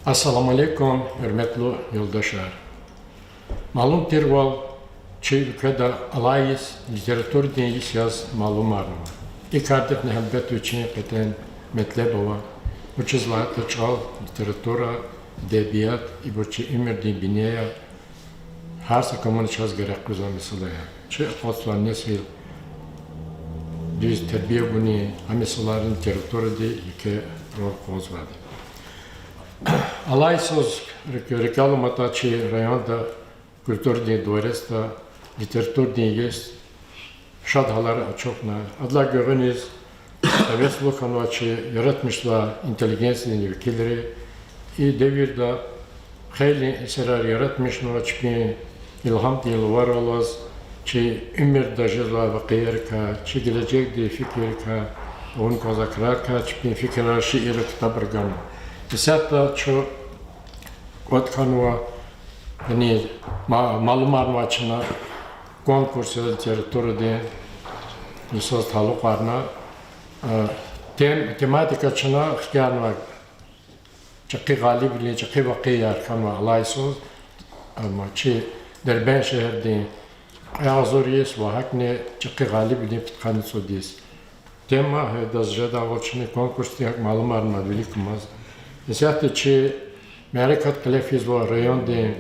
Assalamu alaikum, hürmetli yoldaşlar. Malum val ülkede alayız, literatür deyiş yaz malum var. İkardet nehabbet için peten metlebova. Uçuzlatı çal, literatura, edebiyat, iburçı imirdi bineye, her sakamını çaz gerek kuzan mesela. Çı aslan nesil, düz terbiye bunu, amesaların literatürü de iki rol koz vardı. Alaysız rekalı mataçı rayonda kültür diye doğresta literatür diye jest şadhaları açokna adla görünüz veslu kanvaçı yaratmışlar inteligensiya ülkeleri devirde hayli eserler yaratmış noçpi ilham diye var olaz çi ümür dajla ve kıyarka çi gelecek diye fikirka onun kozaklar kaçpi fikirler şiir kitabırgan Mesela şu Kotkanova hani malumlar maçına konkursu literatürde lisans taluklarına tematika çına hikâyanlar çakı galibili çakı vakiyar kanva alaysız ama çi derben şehirde Azoriyes ve hakne çakı galibili pitkanı sodis tema dazjada olçını konkursu hak malumlar madvilikumaz Mesela ki Amerikat Kalefiz var rayonda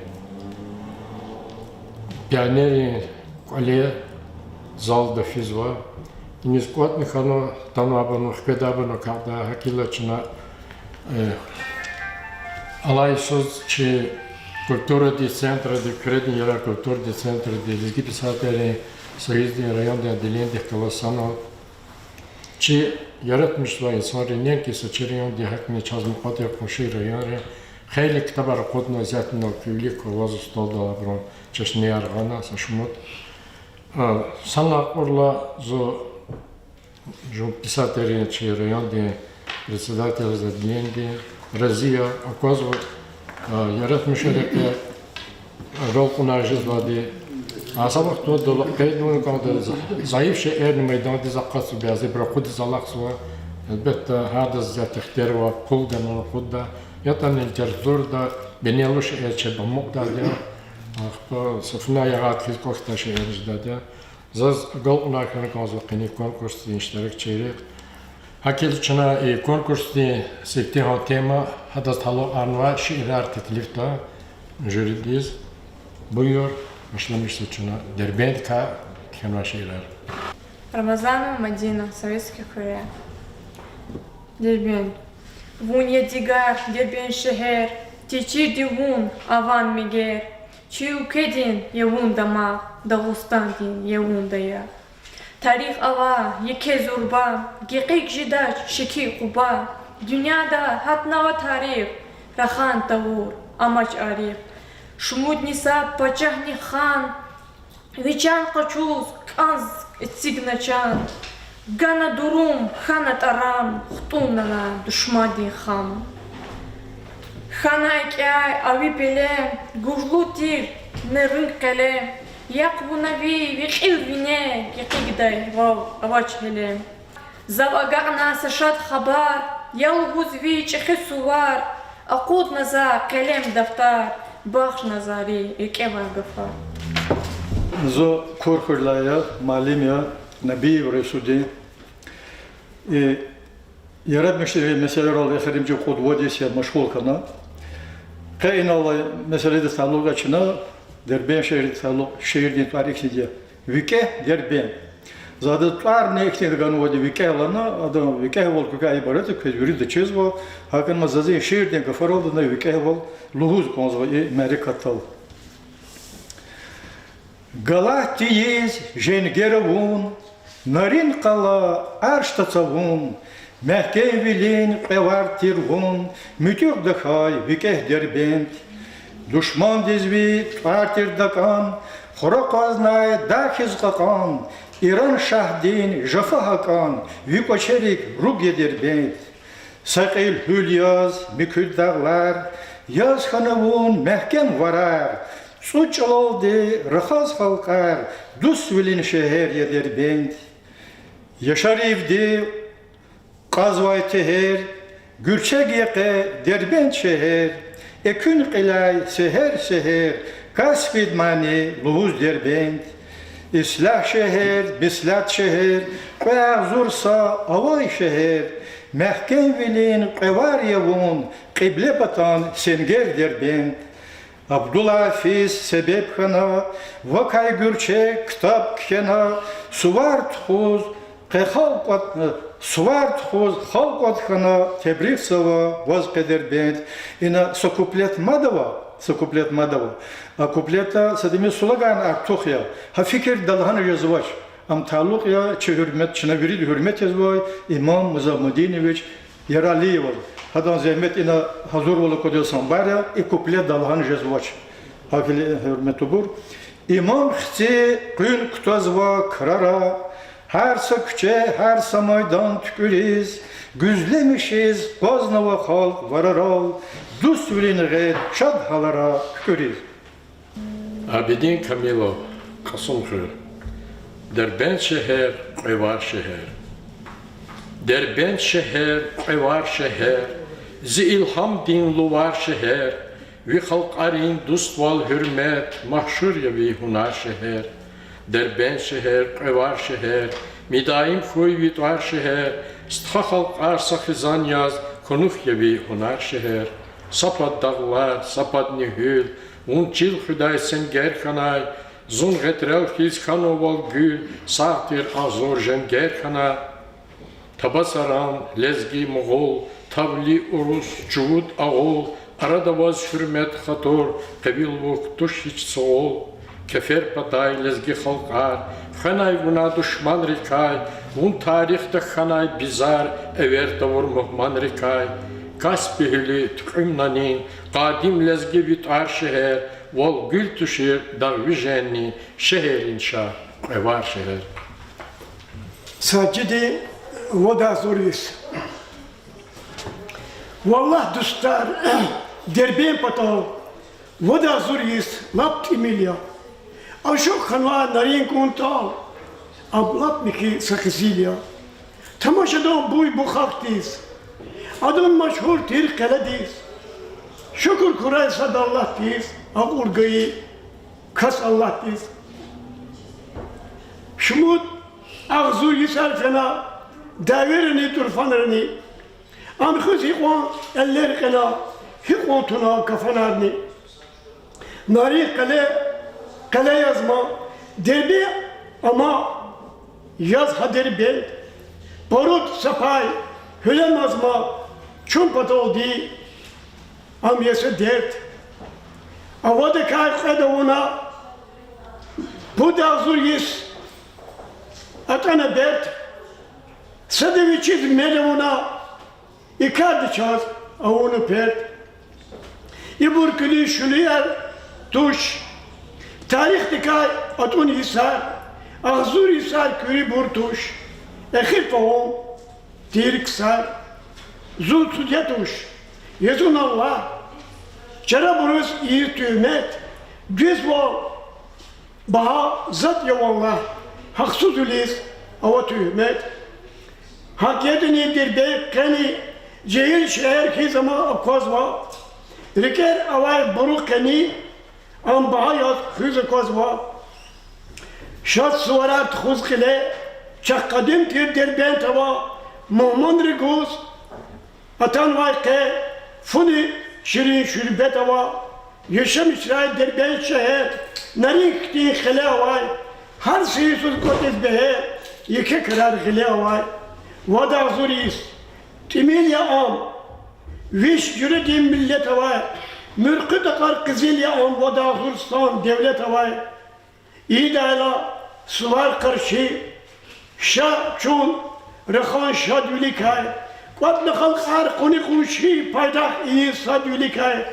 pioneri kolye zalda fiz var. İniz kot mekano tanabano hkedabano kada hakilla çına alaysız ki kultura di centra di kredi yara kultura di centra di lizgi pisateri sayızdi rayonda dilinde kalasano Çi yaratmışlar insanların ki seçeriyon diye hakne çazım katı yapmışı rayonre hayli kitabar kodna zatno külik vaz stolda bron çeşni yargana saşmut sana orla zo pisateri çi rayon diye председатель задленди Razia akozvo yaratmışlar ki rol kunajızladı Asabak to dolu kaydını kaldı zayıf şehir meydanı dizakası beyazı bırakıdı zalaksuva elbette hada zatıhtır ve kuldan onu kudda yatan literatür da beni alış elçe bamukta diye safına yarat ki kokta şehirde de zaz gal unakını kalzakini konkurs iştirak çeyrek Hakil çına konkurs diye sekti ha tema hada talo anva şiirar teklifta jüridiz buyur Başlamıştı çuna Derbent kenva şeyler. Рамазанова Мадина, советский хорея. Дербент. Вун едигар, дербент шехер, течи дивун, аван мегер, чи укедин, евун дама, Дагустан дин, евун дая. Тарих ава, еке зурба, гекик жидач, шики куба, Dünyada hatnava tarif, рахан тавур, амач ариф. Шумудни сап, пачахни хан, Вичан качуз, канз цигначан, Гана дурум, хана тарам, Хтуннана, душмади хам. Хана икяй, ави пеле, Гужлу тир, не рынк кале, Як вунави, вихил вине, Гекигдай, вау, авач хеле. Завагана сашат хабар, Ялгузви, чехи сувар, Акуд наза, калем дафтар, Бахш назари, икева гафа. Зо корхурлая, малимя, наби Расуди. Yaratmıştır meseleler oldu. Eserimci kudvadiyse meşgul kana. Kain Allah meselede sağlık açına derben şehir din tarih diye. Vike derben. Zaten tar ne ektiğinde kanı vadi vike alana adam vike vol kuka ibaret ki yürüdü çizvo. Hakan mazazı şehir din kafar oldu ne vike vol luhuz konzva merikatal. Галатиез женгеровун, нарин кала арштацавун, мәхкей вилин певар тиргун, мүтюк дахай викех дербент, душман дезви твартир дакан, хороказнай дахиз какан, Иран шахдин жафа хакан, викочерик руге дербент, сакил хюльяз микүд дағлар, яз ханавун мәхкем варар, Suç oldu, rahaz halkar, dus vilin şehir yeder bent. Yaşar evdi, kazvay teher, gürçek yeke derbent şehir. Ekün qilay seher seher kasbid mani luz derbend. İslah şehir, bislat şehir, Qazursa avay şehir, Mehken vilin qevar yevun, Qibli batan senger derbend. Abdülhafiz sebep khana, Vakay gürçe kitap kena, Suvart khuz, Suvart khuz, Halqat khana, Tebrik sava, Vaz qeder bend. İna sokuplet madava. A kupleta sadimi sulagan artık ya. Ha fikir dalhan yazıvaç. Am taluk ya çi hürmet, çina veri hürmet yazıvay. İmam Muzammedineviç Yaraliyev. Hadan zahmet ina hazır ola kodilsan bara. Kuplet dalhan yazıvaç. Hakili hürmet obur. İmam xti gün kutazva kırara. Her sakçe, her samaydan tükürüz. Güzlemişiz, Gaznava halk vararal. Dust vilinğe şad halara tükürüz. Abidin Kamilov, Kasımkır. Derbent şehir, Qevar şehir. Derbent şehir, Qevar şehir. Zi ilham din luvar şehir. Vi halkarin dustval hürmet, mahşur yevi hunar şehir. Derbent şehir, Qevar şehir. Midaim khoy vitvar şehir. Stha halkar sakhizan yaz, konuf yevi hunar şehir. Sapat dağlar, sapat nihül. Un çil Xuday senger kanay, zun getrel khiz khanoval gül, sahtir azor jenger kana. Tabasaran, lezgi Moğol, tavli urus, çuvud ağol, aradavaz hürmet khator, qabil voktuş hiç soğol. Kefer patay lezgi halkar, khanay buna düşman rikay, un tarihte khanay bizar, ever tavur muhman rikay. Kaspihli tükümnanin, qadim lezgi vitar şehir, vol gül tüşir, darvijenni, şehir inşa, Qevar şehir. Sacidi voda zoris. Wallah dostlar, derben patav, voda zoris, lapt Emilia. Aşok khanwa narin kuntal, ablap miki sakzilia. Tamaşadan buy bu haktiz. Adam meşhur tir kalediz. Şükür kuray sadallah diz. Ağurgayı kas Allah diz. Şumut ağzur yisar fena. Daverini turfanırını. Amkhız hikwan eller kena. Hikwan tuna kafanarını. Nari kale yazma. Derbi ama yaz hader bel. Barut sapay. Hülemazma. Çumpata oldu, amyası dert. Avada kalkada ona, bu da zurgis, atana dert. Sadeviçiz mele ona, ikardı çaz, avunu pert. İburkülü şülüyer, tuş. Tarih dikay, atun hisar, ağzur hisar kürü burtuş. Ekhir pahom, tirik sar. Zul tutuş, Yezun Allah, Çara buruz iyi tühmet, Düz vol, Baha zat yavallah, Haksuz üliz, Ava tühmet, Hak yedini dirbe, Keni, Cehil şehir ki zama akvazva, Riker avay buruk keni, Am baha yaz hüz kozva, Şat suvarat huz kile, Çakkadim tir dirben tava, Muhammed riguz, Atan var ki funi şirin şürbet ava, yaşam İsrail derben şehir, narin kti khile avay, her şeyi sus kotiz behe, yeke kırar khile avay, vada zuris, timil ya am, viş cüredim millet avay, mürkü takar kızil ya am, vada zurstan devlet avay, İdala suvar karşı, şah çun, rekhan şah dülikay, Vatlı halkar koni kuşi paydah iyi sadülikay.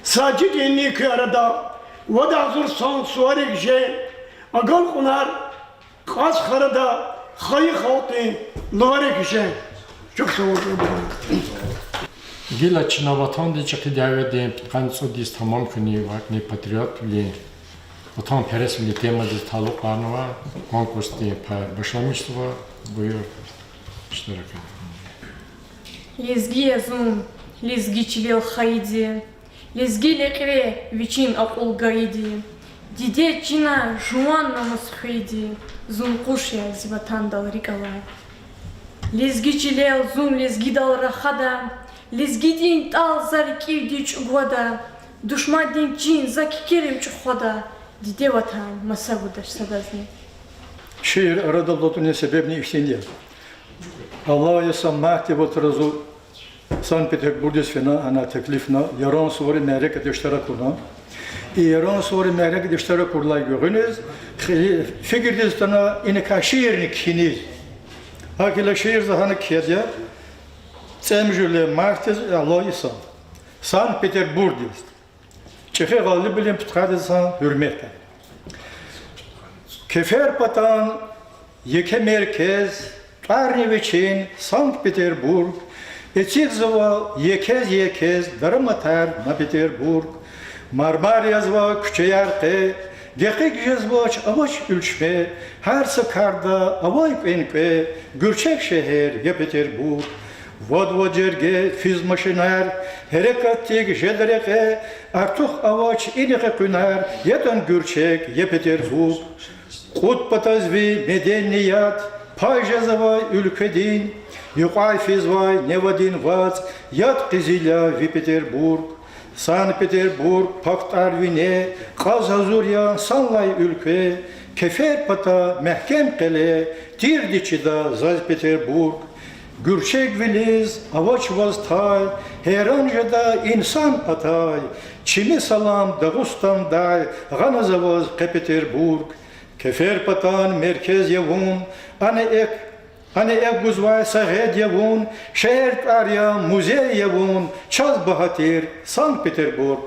Sacid inni ki arada vada zursan suarik je agal kunar kas karada hayı haltı luarik je. Çok sağ olun. Gila Çina vatan de çıkı davede kanso dis tamam kuni vakni patriot bile vatan peres bile temada taluklarını var. Konkursta başlamıştı var. Buyur iştirak edin. Yezgi yazun, лезгичлел хайди, лезги лекре вичин акул гайди, диде чина жуан намус хайди, зун кушя зиватандал рикалай. Лезгичлел зун лезгидал рахада, лезгидин тал заркивди чугвада, душмадин чин закикерим чухода, диде ватан масагудаш садазни. Şiir arada bulduğunun sebebini işlendi. Allah'a samahti bu tarzu Sankt Petersburg'da fena ana teklifna yaran sonra merek iştirak kurna. Yaran sonra merek iştirak kurlay görünüz. Fikirdiz tana inika şiirini kiniz. Hakila şiir zahanı kiyadya. Semjüle martez Allah'a Sankt Petersburg'da. Çehe galip bilim tutkadızsan hürmetle. Kefer patan yeke merkez Tarneviçin Sankt Peterburg Eçizova yekez Daramatar na Peterburg Marmar yazva küçeyarke Dekik yazvaç avaç ülçme Her sıkarda avay penkve Gürçek şehir ya Peterburg Vodvo cerge fiz maşiner Harekattik jedreke Artık avaç inike küner Yatan Gürçek ya Peterburg Kut patazvi medeniyat Pajazavay ülkedin Yuqay fizvay nevadin vaz Yat qizilya vi Peterburg San Peterburg pakt arvine Qaz hazurya sanlay ülke Kefer pata mehkem kele Tirdiçida zaz Peterburg Gürçek viliz avaç vaztay Heranjada insan atay Çimi salam Dağustan day Ganazavaz Peterburg Kefer patan merkez yavun ane ek guzvay sahed yavun şehir arya muzey yavun çaz bahatir Sankt Peterburg.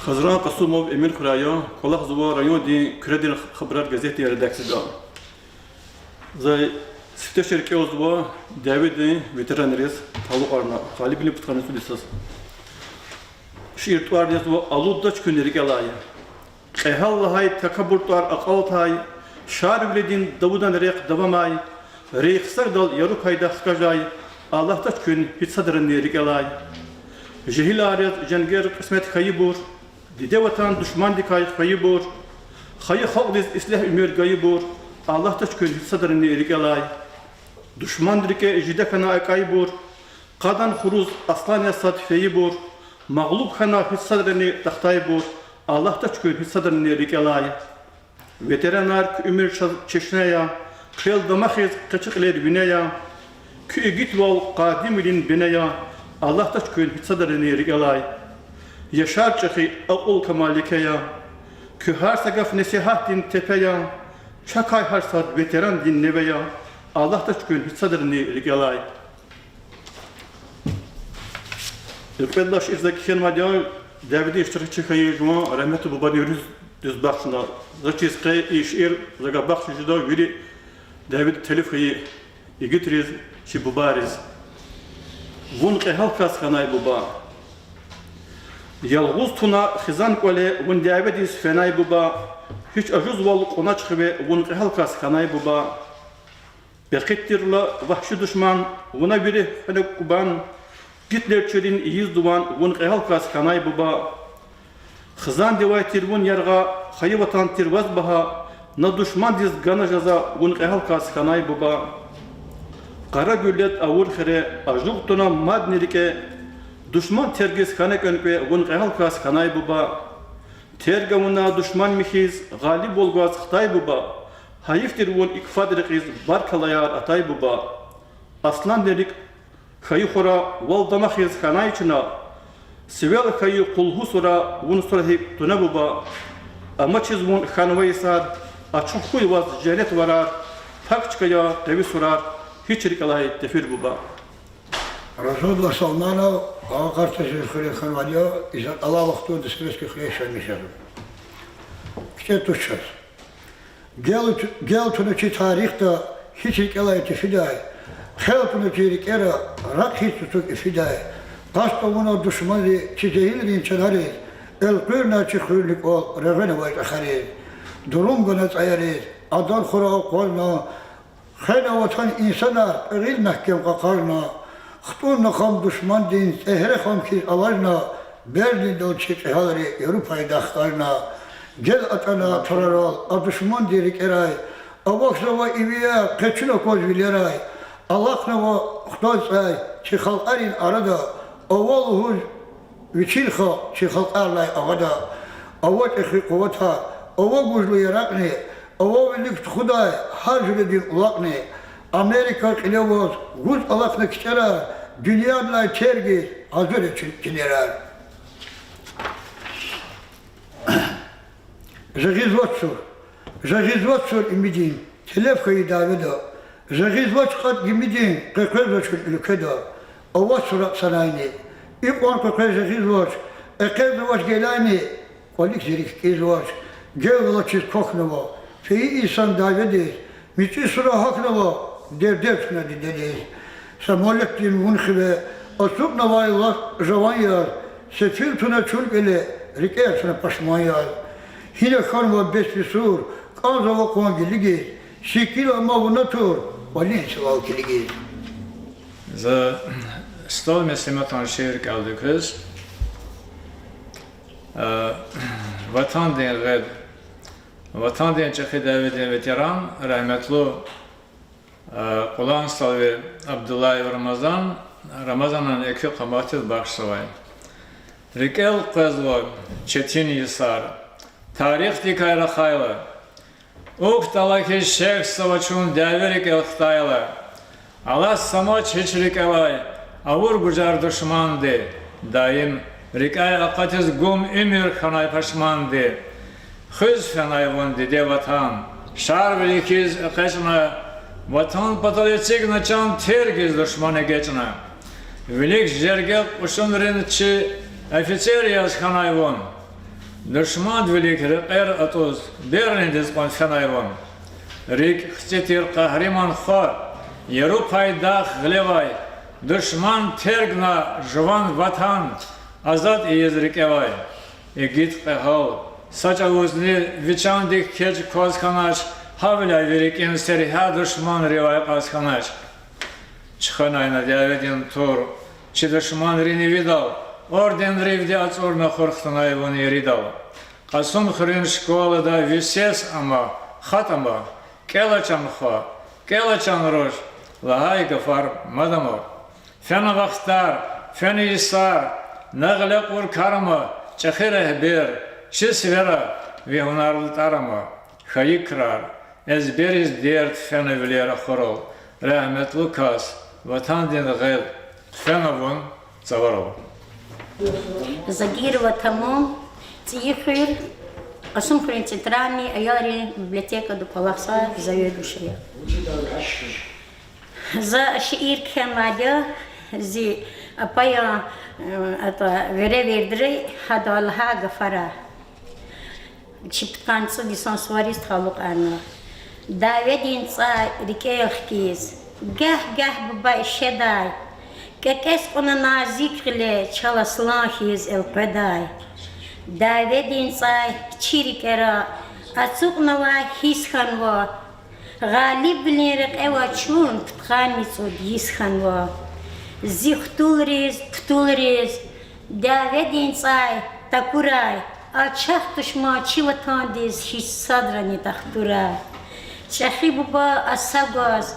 Hazran Qasumov Emil Kuraya kolaq zuva rayon di Kredil Xabrar gazeti redaksiyda. Zay sifte şirke ozva David veteraneriz taluqarna qalibli putqanı sulisas. Şiir tuar yazva aludda çkünleri galaya. Ehallahay takaburtlar aqaltay şar biledin davudan reyq davamay reyqsar dal yaruk hayda xkajay Allah'ta çkün hiç sadrını rigalay jehil ariyat jenger qismet xayibur dide vatan düşman dikay xayibur xayı xalqdiz islah ümür gayibur Allah'ta çkün hiç sadrını rigalay düşman dirike jide kana akaybur qadan xuruz aslan yasat feyibur mağlub kana hiç sadrını taxtaybur Allah'ta çkün hiç sadrını rigalay Veteranar ümür çeşnaya, kıl damaxiz qıçıqler binaya, kü gitval qadimilin binaya, Allah'ta çkün hiç sadrını rigalay. Yaşar çıxi aqul kamalikaya, kü har sagaf nesihatin tepeya, çakay harsar veteran din neveya, Allah'ta çkün hiç sadrını rigalay. İlkbellaş irzaki kelmadya, Davidi iştirakçı xayı juma rahmetu babani yürüz düz baxşına. Zaçizqe işir zaga baxşı juda yürü David telif xayı igitriz şi bubariz. Vun qehal kasxanay buba. Yalğuz tuna xizan kole vun David isfenay buba. Hiç ajuz vol qona çıxıbe vun qehal kasxanay buba. Bekittirla vahşi düşman vuna biri hani kuban Gitler çölün iyiz duvan vun qehal kasxanay buba. Xizan devay tirvun yarga xayı vatan tirvaz baha na düşman diz gana jaza vun qehal kasxanay buba. Qara güllet avur xire ajuk tuna madnirike düşman tergiz kanek önpe vun qehal kasxanay buba. Tergamuna düşman mihiz galib olgaz xtay buba. Hayiftir vun ikfad riqiz barkalayar atay buba. Aslan dedik xayı xora val damaxiz xanay çına Sevel xayı kulhu sura vun surahip tuna buba. Ama çiz vun xanvay sad açık huy vaz cennet varar. Takçkaya tevi surar. Hiç rikalay tefir buba. Resulullah salmanov ağa kartaşı xire xanvalya izan Allah vaxtu dispreski xire şermişer. İşte tuşçaz. Gel tunuki tarihte hiç rikalay tefiday. Xel tunuki rikera rak hiç tutuk ifiday. Qasta vuna düşmanı çizehil rinçeleri el qırna çıxırlık ol revene vay xari. Durum gönet ayarı adal xura qolna xena vatan insana ril mahkem qaqarna Xtun nakam düşman din, ehre ham ki avarna, Berlin do çekehari, Avrupa'yı daxtarna, gel atana toraral, a düşman derik eray, avaksa ve iviye, keçino koz vileray, Allah'na ve xtozay, çikhal arin arada, ovaluhuz, viçilha, çikhal arlay avada, avat ekhi kuvata, ova guzlu yarakni, ova vilik xuday, harcı din ulakni, Amerika kilevoz, guz alakna kiçera, dünyadla tergi, hazır için kinerar. Zagizvatsur imidin, telefkayı davida, Zagizvatkat imidin, kekrezaçkın ülkeda, avatsur sanayni, İpon kekre zagizvat, ekezvaç gelani, kolik zirik gezvaç, gevlaçiz koknava, feyi insan davidi, miçi sura haknava, devdevsine dideliz. Samolettin munhibe, asuk navaylar, javanyar, sefil tuna çulgele, rikersine paşmanyar. Hine kanva bespisur, kanzava kongiligi, şekil ama vunatur, valensi valkiligi. За стол меслиматан шеир калдыкыз. Vatan den ged, vatan den çekhi davetin veteran, rahmetli Qulan Salvi Abdullah Ramazan'ın eki kamatil bakşavay. Rikel qezlo, Çetin Yisar, tarih dikayra khayla. Uq talaki şek savaçun daverik el xtayla. Allah samaç hiçlik elay, avur gucar düşman de, daim rikay akatiz gum emir khanay paşman de. Hız fenay vondi de vatan, şar velikiz kaçna, vatan patalecek naçan tergiz düşmanı geçna. Velik jergel uşun rinçi, oficer yaz khanay von. Düşman velik rikayr atuz, berlindiz kon fenay von. Rik xtetir kahriman kha, Avrupa'yı dağ gılevay, düşman tergna jvan vatan, azad iyizrik evay. Git qehal, saç avuzli viçandik keç kozkanaç, havlay verik inseri ha düşman rivay kozkanaç. Çıxanayna davetin tur, çi düşman rini vidal, orden rivdi atsorna xorxtanay von yeridal. Qasum xrin şkolada vises ama, xatama, kelaçan xa, kelaçan roş, Lahay gafar madamor. Fena vaxtar, fena isar, nağlaq ur karma, çakhira ber, şisvera ve hunarlı tarama, hayikrar, ezberiz dert fena vilera xorol, rahmetli kas, vatan din gel, fena vun, zavarol. Загирова тамом, цихир, асум хрен центральный, аяри библиотека до Палахса заведующая. За şiir kemada zi apaya ata vere verdire hadalha gafara. Çiptkansı lisansvarist haluk ana. Davet insa rikeyhkiz. Gah baba şeday. Kekes ona nazikle çalışlanhiz el peday. Davet insa çirikera atsuk nava hiskanva. Galip bilerek eva çun ptkhaniso dishanva. Zihtulriz, davet insay, takuray, alçak düşma çivatandiz hiç sadrani tahturay. Çahi baba asagaz,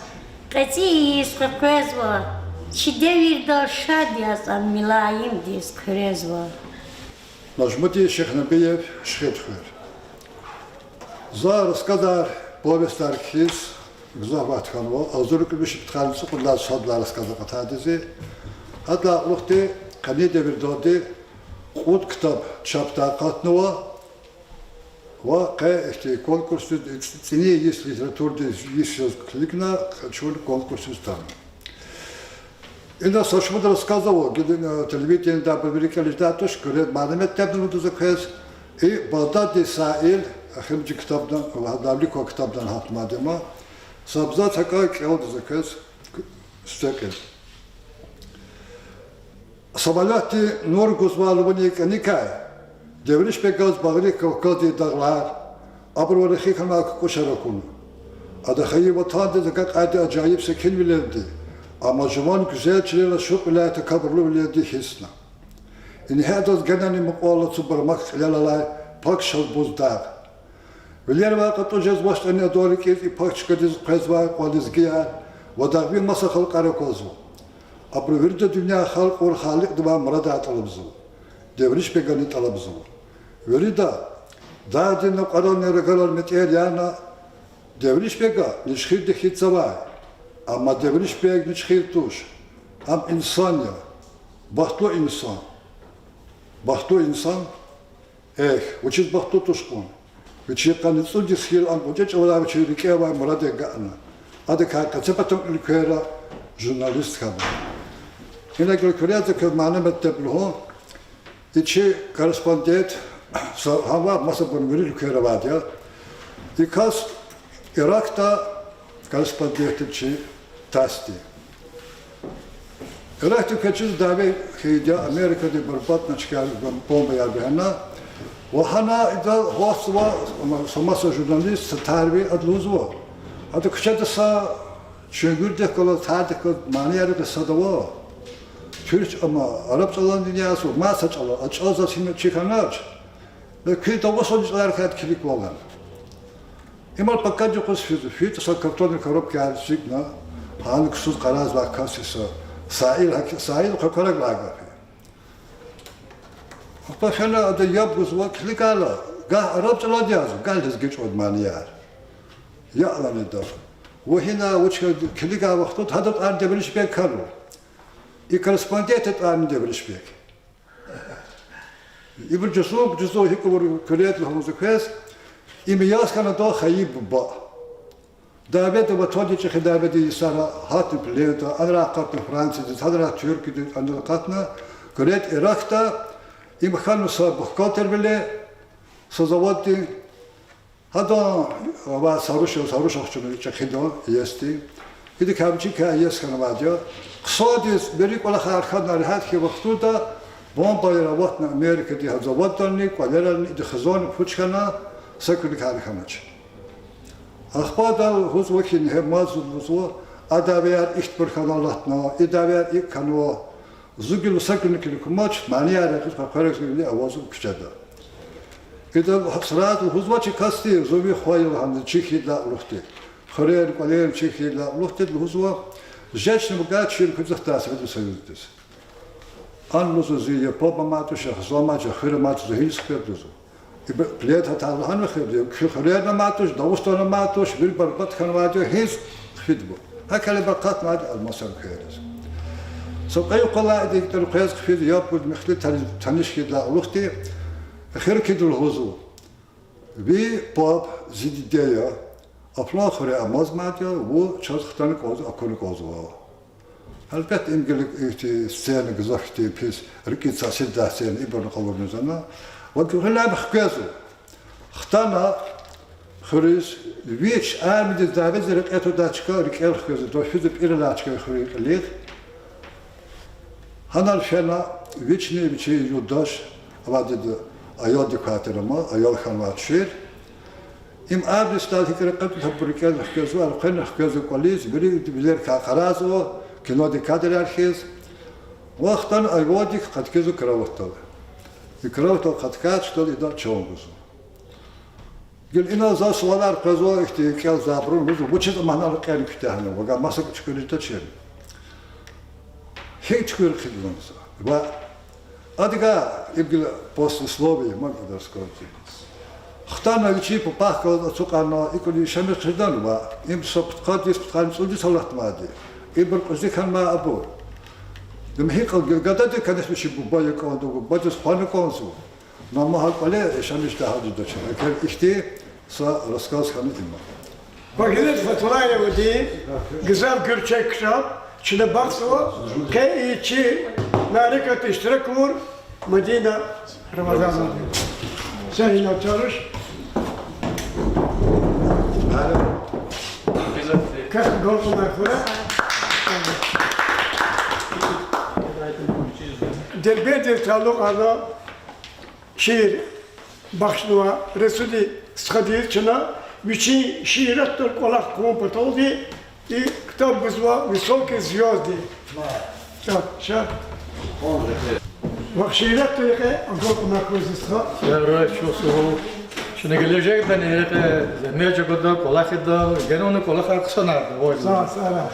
qatiyiz qaqezva, çi devirda şadiyaz an milayim diz krezva. Najmuti Shekhnabiev Shkhetkhver. Zar skadar Povestar Kis, Gzavatkhanvo, Azuruk Bishptkhansı kullar sadlar skada qatadizi. Hatta luqti qani devirdodi qut kitap çapta qatnova va qe konkursu tsini есть литературды есть кликна чул конкурсу там. Инда сошмуд рассказывал, где телевидение да проверяли датуш, говорят, маламет табну дузакез и Bağdat Sahil Ахимчи kitaptan, Davliko kitaptan hatmadığıma sabza takak oldu zakız stökel. Sabalati Nur Guzmalovnik Nikay. Devriş pekaz bağlı Kavkazı dağlar. Abror xikama koşarakun. Ada xayı vatan da zakak adı acayip sekin bilerdi. Ama zaman güzelçilerle şu vilayete kabırlı vilayeti hisna. İni hada genani muqalla subarmak ilalay pak şal buzdağ. Vilayet vakit o cezbaş tane doğru ki pak çıkadiz qezva qaliz giya ve dağbi masa halk arakozu. Apro virde dünya halk or halik dua murada talabzu. Devriş begani talabzu. Verida dağdın o qaran nergalar meter yana devriş bega nişkhir de khit zavay. Ama devriş beg nişkhir tuş. Am insan ya. Bahtlu insan. Bahtlu insan. Uçiz bahtlu tuşkun. Uçiz kanıtsu diskhir an uçiz çavada uçiz rike vay murada gana. Adı kaçapatım ülkera jurnalist kadın. Yine görkürüyordu ki manemet tebluğu. İçi korespondent hava masa bunu verir ülkera var ya. Dikkat Irak'ta korespondent içi tasti. Irak'ta kaçız davet ki Amerika'da berbatna çıkar bomba yarbihana. Vahana ida huasva somasa jurnalist tarbi adluzva. Adı kışadı sağ çüngürde kala tardı kala maniyarı da sadava. Türk ama Arapçalan dünyası masa çala açaza şimdi çıkanlar. Ve köy davos sonuçlar kat kilik olan. İmal pakacı kusfiz fit sa karton karop kâr signa han kusuz qaraz va kasisa sahil kakarak laga. Başına adı yapgız va kilikala. Gah Arapçalan yazı galdiz geç odmaniyar. Ya alanı da. وهنا وش كليكا وقت هذا أرد بريش بيك كارو. يكرسبونديت أرد بريش بيك. يبر جزء هيك ور كريات لهم زكاس. إمياس كان ده خيب با. دابت وتودي تشخ دابت يسار هات بليتا أنا قطن فرنسا هذا تركي أنا قطنا كريات إراكتا إمكانه صار بخاطر بله سزواتي هذا هو ساروش أخشون يشخدون يستي إذا كان شيء كأيس كان واجد قصاديس بريك ولا خير خدنا لهذا كي وقتو ده بومباير وقتنا أمريكا دي هذا وطني ولا إذا خزان فوتشنا سكرك هذا خناش أخبار ده هو وكين هم مازود وزوا أدابير إختبار خنا لاتنا أدابير إك كانوا زوجي سكرك لكماش ماني على كذا فارق اللي أوازو كشدا إذا صراحة هزوجي كاستي زوجي خوايل هم تشيكي لا لوحتي خير قليل تشيكي لا لوحتي الهزوة جالس نبقى تشيل كذا تاسع بتسويتس أن لوزو زي بابا ما تشخ زوما جخير ما تزهيل سكر دوزو يبقى بلاد هتعرف هن خير خيرنا ما تش دوستنا ما تش بالبربط كان واجه هيز خدمة هكذا بقات ما المصر خيرز سوقي قلا إذا تلقيز خير يابود مختلف تنش كذا لوحتي خير كده الهزو بي باب زيد ديا أفلا خير أماز ماديا و شاز ختانك أوز أكونك أوزوا البته إنجلك إختي سين جزافتي بيس ركيت ساسيد ده سين إبرة قبر نزنا وكهلا بخكازو ختانا خريس ويش آمد الدعوة زرق أتو داشكا ركيل خكازو دو فيز بإير داشكا خريق ليك هنا الفنا ويشني بيشي يوداش أبادد أياد دكاترما أياد خانوات شير إم أبد استاد هكذا قد تبركان خكازو القن خكازو قليز بريد بزير كخرازو كنو دكاتر الخيز وقتاً أيوادك قد كذو كراوتال يكراوتال قد كاتش تال إدار تشونغوزو قل إنا زا سوالار قزو اختيكال زابرون وزو وچيز أمانا لقيان كتاهنا وقال ماسك تشكري تشير هيك تشكري خدمانسا و أدقى يبقى بوست سلوبي ما قدر سكورتي ختانا يجي بباحكو أتوقعنا يكون يشمس خدان و إم سبت قاديس بتقال مسؤولي صلحت مادي إبر قصدي كان ما أبو لما هيك قدرت كان اسمه شيء ببايا كوندو بدرس خانة كونسو نما هالقلة شمس تهاجد دشة لكن إختي صا رسكاس خانة تما Vakit faturalar ödedi, güzel gürçek şap, şimdi baksa ki içi narekat iştirak var, Medine Ramazan'da. Sen yine çalış. Kaç golfuna sonra? Delbeder taluk ala şiir başlığa Resulü Skadir Çına Müçi şiirettir kolak kompet oldu. И кто вызвал высокие звезды. Так, сейчас. Вахшират только огонь на козыстра. Evre çoğusu. Şimdi gelecek ben zemece kadar kolak da gene onu kolak arkasına nerede? O yüzden. Сара.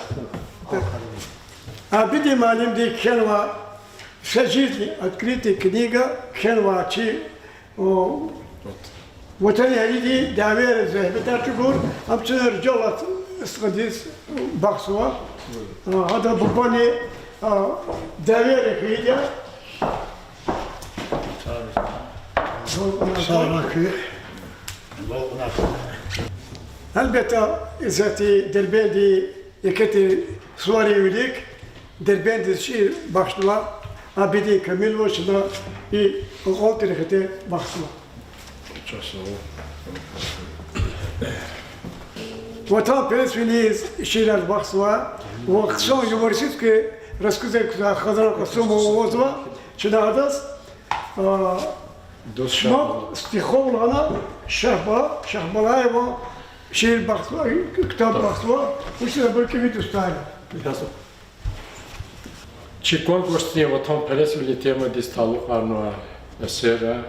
А види малим ди кенва сажизли открытая книга кенва чи вот они иди давер зехбета чугур амчын ржалат сгадис бахсуа هذا ببني давер хидя Sağlaki. البته ذاتي دربندي يكتي سواري وليك دربندي شيء باشلا ابدي كمل وشنا اي قلت لك باشلا وطن بريس فينيز شيء البحثوا وقصون يورسيت كي رسكزك خضراء قسم ووزوا شنا هذا но стихов она Шахбалаева şiir baksua, kitap baksua, bu işte böyle bir ustayım. Чи конкурсни ватон пресвили тема дисталук арнуа эсера,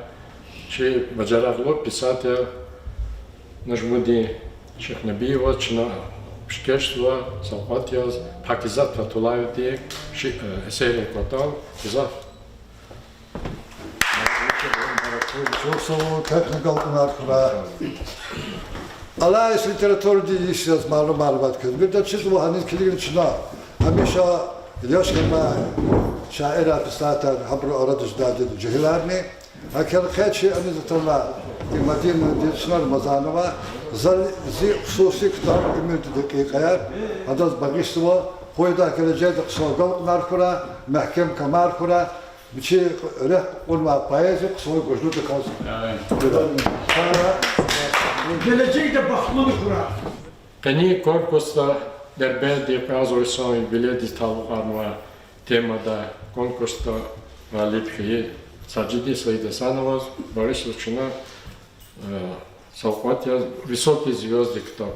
чи баджарагло писатель Нажмуди Шехнабиева, чина пшкештва, салхатияз, Пакизат Фатулаев диек, эсера квартал, Кизав. Çoğusu teknikal unarkura. Alayis literatür diyişiz malumat kız. Bir de çiz bu hanin kilin içine. Hamişa yaşkına şaira pisatar habru aradıç dadı cehlarni. Hakel kaçı ani zatarla Madine diyişler mazanova zi hususi kitap ümit dakikaya hadaz bagıştıva koyda gelecek sogal unarkura mahkem kamar kura بچه ره اون ما پایز قصوی گوشلو دکاز. Gelecek de bakmalı kura. Kani konkursta derbe de prazorsan bile distavu arnua temada konkursta galip hiye Саджиди Саида Сановоз, Борис Лучина, Салхватия, высокие звезды кто?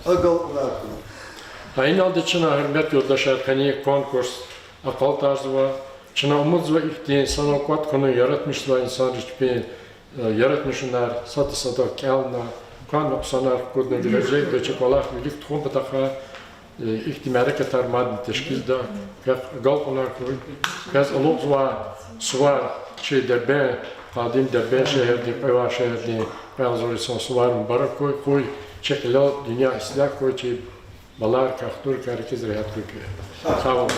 Agal unarkura. Aynı aldı Çin'a hürmet yoldaşlar kani konkurs akal tarzı var. Çin'a umut ve ihtiyan sana kuat konu yaratmışlar insan hiçbir yaratmışlar satı kelna kan noksanar kudun gelecek de çikolar birlik tuhum pataka ihtimali katar maddi teşkilde gal konar koy kaz alıp var suvar şey derbe kadim derbe şehirde peyva şehirde peyazorison suvar mübarek koy çekila dünya islah koy çi balar kahtur herkes rahat Türkiye. Sağ olun.